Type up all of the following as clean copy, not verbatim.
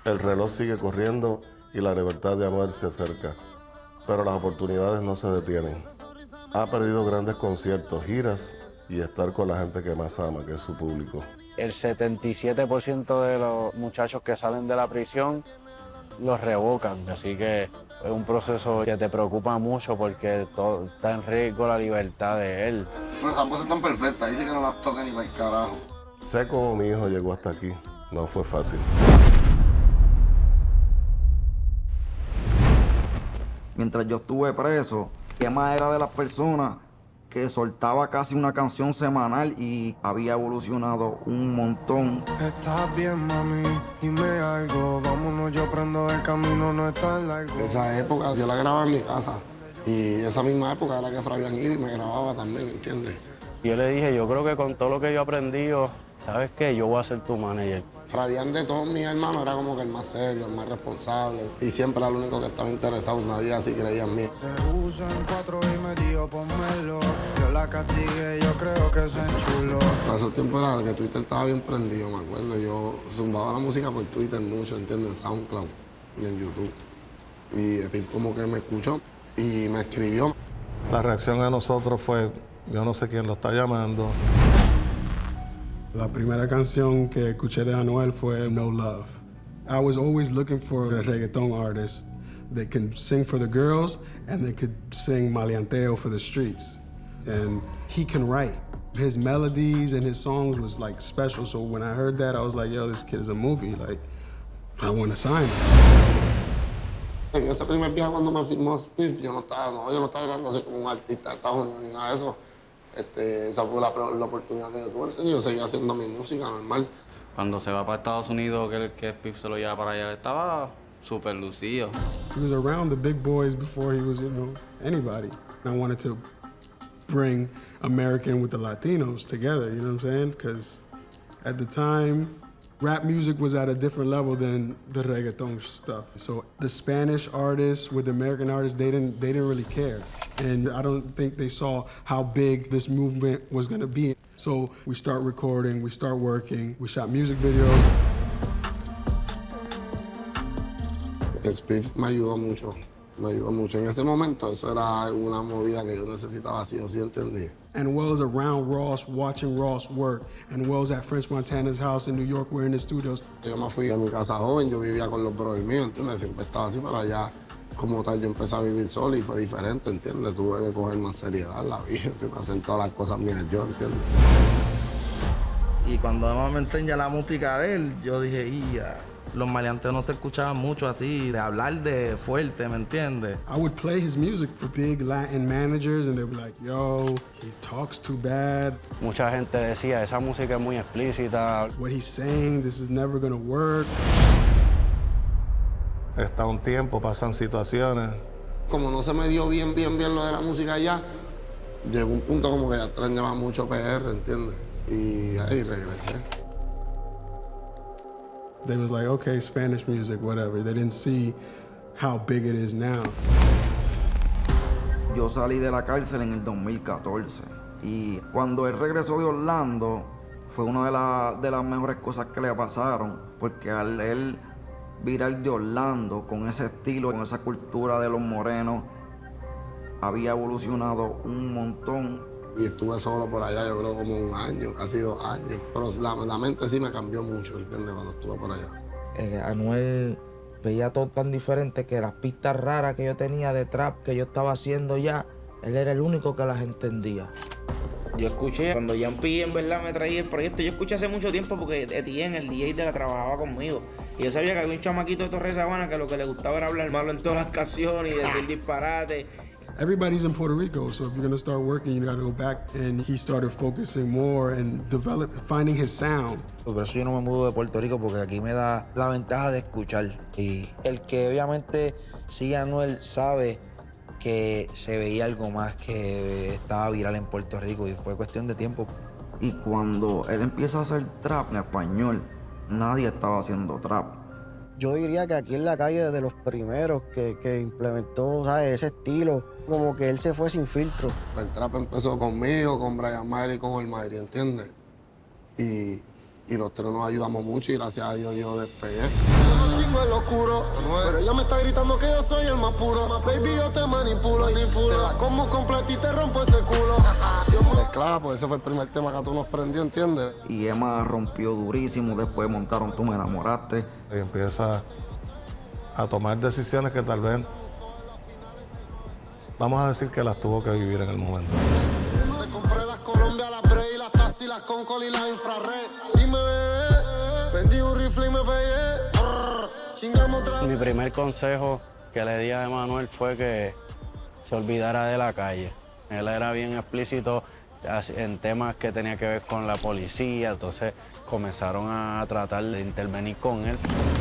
El reloj sigue corriendo y la libertad de amar se acerca, pero las oportunidades no se detienen. Ha perdido grandes conciertos, giras y estar con la gente que más ama, que es su público. El 77% de los muchachos que salen de la prisión los revocan, así que es un proceso que te preocupa mucho porque todo está en riesgo la libertad de él. Pues esas cosas están perfectas, dice que no las toca ni para el carajo. Sé cómo mi hijo llegó hasta aquí, no fue fácil. Mientras yo estuve preso, Emma era de las personas que soltaba casi una canción semanal y había evolucionado un montón. Estás bien, mami, dime algo, vámonos, yo prendo el camino, no es tan largo. Esa época yo la grababa en mi casa y esa misma época era que Fabián iba y me grababa también, ¿entiendes? Yo le dije, yo creo que con todo lo que yo he aprendido, ¿sabes qué? Yo voy a ser tu manager. Fabián de todos mis hermanos era como que el más serio, el más responsable y siempre era el único que estaba interesado, nadie así creía en mí. Se puso en 4 y me dijo, pónmelo. Yo la castigué, yo creo que se enchuló. Para esos tiempos era que Twitter estaba bien prendido, me acuerdo. Yo zumbaba la música por Twitter mucho, ¿entiendes? En SoundCloud y en YouTube. Y Epip como que me escuchó y me escribió. La reacción a nosotros fue, yo no sé quién lo está llamando. La primera canción que escuché de Anuel fue No Love. I was always looking for a reggaeton artist that can sing for the girls and that could sing maleanteo for the streets. And he can write. His melodies and his songs was like special. So when I heard that, I was like, yo, this kid is a movie. Like, I want to sign him. En ese primer viaje cuando me firmó Spiff, yo no estaba grabando así como un artista de Estados Unidos ni nada de eso. Esa fue la oportunidad que yo tuve. Yo seguía haciendo mi música normal. Cuando se va para Estados Unidos, que Spiff se lo lleva para allá, estaba súper lucido. He was around the big boys before he was, anybody. And I wanted to bring American with the Latinos together, you know what I'm saying? Because at the time, rap music was at a different level than the reggaeton stuff. So the Spanish artists with the American artists, they didn't really care. And I don't think they saw how big this movement was gonna be. So we start recording, we start working, we shot music videos. Spiff me ayudó mucho. En ese momento eso era una movida que yo necesitaba sí o sí, entendí. And Wells around Ross, watching Ross work. And Wells at French Montana's house in New York, we're in the studios. Yo me fui de mi casa joven, yo vivía con los brothers míos, ¿entiendes? Siempre estaba así, pero allá como tal yo empecé a vivir solo y fue diferente, ¿entiendes? Tuve que coger más seriedad la vida, ¿entiendes? Hacer todas las cosas mías yo, ¿entiendes? Y cuando Emma me enseña la música de él, yo dije, ya, los maleanteos no se escuchaban mucho así, de hablar de fuerte, ¿me entiendes? I would play his music for big Latin managers and they would be like, yo, he talks too bad. Mucha gente decía, esa música es muy explícita. What he's saying, this is never gonna work. Está un tiempo, pasan situaciones. Como no se me dio bien lo de la música allá, llegó un punto como que ya extrañaba mucho PR, ¿entiendes? Y ahí regresé. They was like, okay, Spanish music, whatever. They didn't see how big it is now. Yo salí de la cárcel en el 2014 y cuando él regresó de Orlando fue una de las mejores cosas que le pasaron, porque al él virar de Orlando con ese estilo, con esa cultura de los morenos, había evolucionado un montón. Y estuve solo por allá, yo creo como un año, casi 2 años. Pero la mente sí me cambió mucho, ¿entiendes? Cuando estuve por allá. Anuel veía todo tan diferente que las pistas raras que yo tenía de trap que yo estaba haciendo ya, él era el único que las entendía. Yo escuché, cuando Yampi en verdad me traía el proyecto, yo escuché hace mucho tiempo porque Etienne, el DJ de la, trabajaba conmigo. Y yo sabía que había un chamaquito de Torres Sabana que lo que le gustaba era hablar malo en todas las canciones y decir disparate. Everybody's in Puerto Rico, so if you're gonna start working, you gotta go back. And he started focusing more and finding his sound. Por eso yo no me mudo de Puerto Rico, porque aquí me da la ventaja de escuchar. Y el que obviamente sigue a Anuel sabe que se veía algo más que estaba viral en Puerto Rico y fue cuestión de tiempo. Y cuando él empieza a hacer trap en español, nadie estaba haciendo trap. Yo diría que aquí en la calle de los primeros que implementó, ¿sabes? Ese estilo, como que él se fue sin filtro. El trap empezó conmigo, con Brian Mayer y con el Mayri, ¿entiendes? Y los tres nos ayudamos mucho y gracias a Dios yo despegué. chingo en lo oscuro. Pero ella me está gritando que yo soy el más puro. Baby, yo te manipulo. Te la como completa y te rompo ese culo. Pues claro, pues ese fue el primer tema que tú nos prendió, ¿entiendes? Y Emma rompió durísimo. Después montaron Tú me enamoraste. Y empieza a tomar decisiones que tal vez, vamos a decir que las tuvo que vivir en el momento. Te compré las Colombia, las Bray, las Taxi, las Concol y las Infrared. Dime, bebé, vendí un rifle y me pegué. Chingamos otra Mi primer consejo que le di a Emanuel fue que se olvidara de la calle. Él era bien explícito en temas que tenía que ver con la policía, entonces comenzaron a tratar de intervenir con él.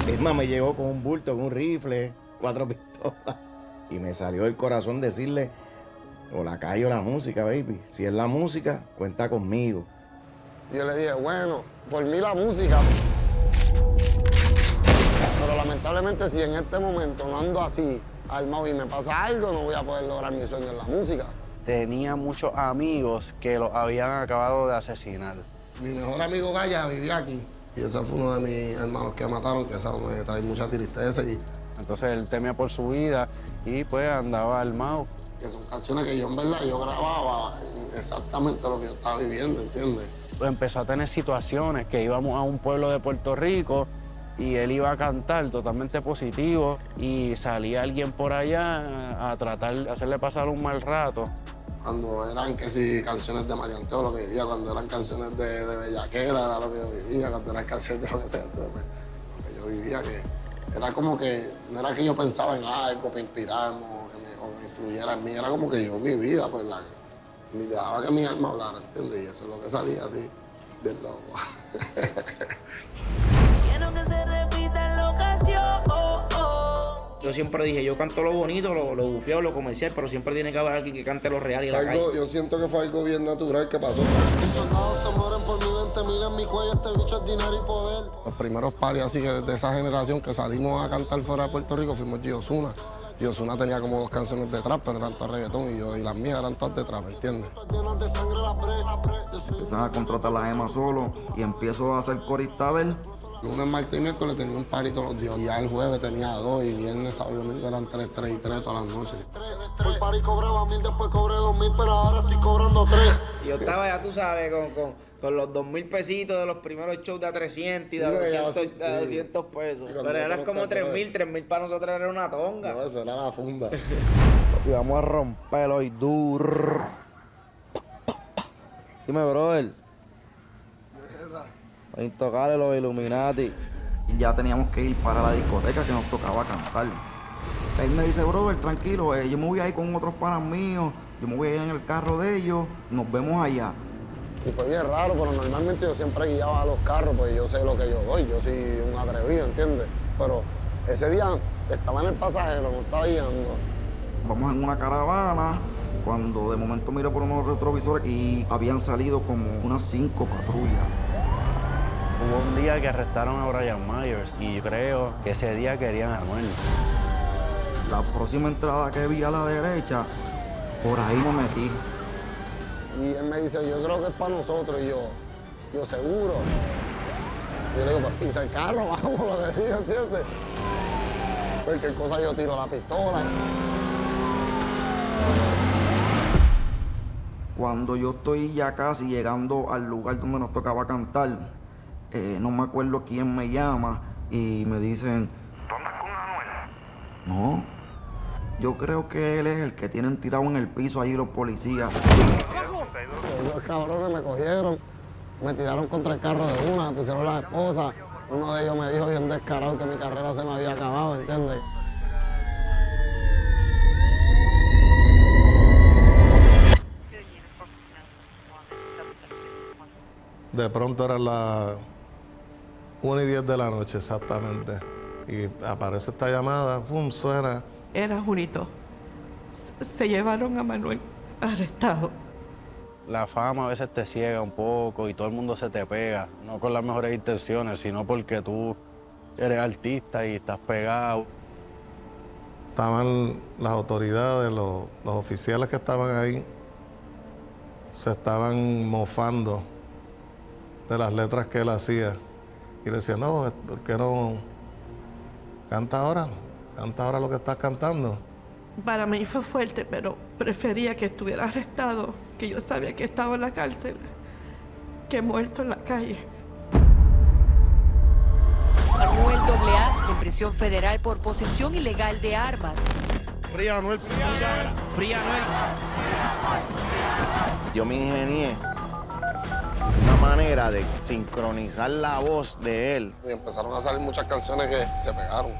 Es más, me llegó con un bulto, con un rifle, 4 pistolas. Y me salió del corazón decirle, o la calle o la música, baby. Si es la música, cuenta conmigo. Yo le dije, bueno, por mí la música. Pero lamentablemente si en este momento no ando así, armado y me pasa algo, no voy a poder lograr mi sueño en la música. Tenía muchos amigos que lo habían acabado de asesinar. Mi mejor amigo Gaya vivía aquí. Y ese fue uno de mis hermanos que mataron, que eso me trae mucha tristeza. Entonces él temía por su vida y pues andaba armado. Que son canciones que yo en verdad yo grababa exactamente lo que yo estaba viviendo, ¿entiendes? Empezó a tener situaciones que íbamos a un pueblo de Puerto Rico y él iba a cantar totalmente positivo y salía alguien por allá a tratar de hacerle pasar un mal rato. Cuando eran que sí canciones de Marianteo, lo que vivía, cuando eran canciones de bellaquera, era lo que yo vivía, cuando eran canciones de lo que sea, lo que yo vivía, que era como que, no era que yo pensaba en algo para inspirarme o me influyera en mí, era como que yo, mi vida, pues me dejaba que mi alma hablara, ¿entiendes? Y eso es lo que salía así, bien loco. Quiero que se repita en la ocasión. Yo siempre dije, yo canto lo bonito, lo bufeo, lo comercial, pero siempre tiene que haber alguien que cante lo real y la calle. Yo siento que fue algo bien natural que pasó. Mis soldados se mueren por mí, 20.000 en mi cuello, este bicho es dinero y poder. Los primeros paris así que de esa generación que salimos a cantar fuera de Puerto Rico fuimos Gio Osuna. Gio Osuna tenía como 2 canciones de trap, pero eran todas reggaetón y las mías eran todas de trap, ¿entiendes? Empiezan a contratar a Emma solo y empiezo a hacer corista de él. Lunes, martes y miércoles tenía un party todos los días. Y ya el jueves tenía 2 y viernes, sábado y domingo eran 3 y 3 todas las noches. Por party cobraba 1.000, después cobré 2.000, pero ahora estoy cobrando 3. Y yo estaba, ya tú sabes, con los 2.000 pesitos de los primeros shows de a 300 y de a 200 pesos. Pero eran como 3.000 para nosotros era una tonga. No, eso era la funda. Y vamos a romperlo y duro. Dime, brother. Intocable los Illuminati. Y ya teníamos que ir para la discoteca que nos tocaba cantar. Él me dice, brother, tranquilo, yo me voy a ir con otros panas míos, yo me voy a ir en el carro de ellos, nos vemos allá. Y fue bien raro, pero normalmente yo siempre guiaba a los carros, pues yo sé lo que yo doy, yo soy un atrevido, ¿entiendes? Pero ese día estaba en el pasajero, no estaba guiando. Vamos en una caravana, cuando de momento miro por unos retrovisores y habían salido como unas 5 patrullas. Hubo un día que arrestaron a Brian Myers y yo creo que ese día querían a Anuel. La próxima entrada que vi a la derecha, por ahí me metí. Y él me dice, yo creo que es para nosotros. Y yo seguro. Yo le digo, pues pisa el carro, vamos, lo que digo, ¿entiendes? Cualquier cosa yo tiro la pistola. Cuando yo estoy ya casi llegando al lugar donde nos tocaba cantar, no me acuerdo quién me llama y me dicen, ¿tú andas con Anuel? No, yo creo que él es el que tienen tirado en el piso ahí los policías. Los cabrones me cogieron, me tiraron contra el carro de una, me pusieron la esposa. Uno de ellos me dijo bien descarado que mi carrera se me había acabado, ¿entiendes? De pronto eran las 1:10 de la noche exactamente. Y aparece esta llamada, ¡pum! Suena. Era Junito. Se llevaron a Manuel arrestado. La fama a veces te ciega un poco y todo el mundo se te pega, no con las mejores intenciones, sino porque tú eres artista y estás pegado. Estaban las autoridades, los oficiales que estaban ahí, se estaban mofando de las letras que él hacía. Y le decían, no, ¿por qué no Canta ahora lo que estás cantando. Para mí fue fuerte, pero prefería que estuviera arrestado, que yo sabía que estaba en la cárcel, que muerto en la calle. Anuel AA en prisión federal por posesión ilegal de armas. Fría, Anuel. Fría, Anuel. Yo me ingenié una manera de sincronizar la voz de él. Y empezaron a salir muchas canciones que se pegaron.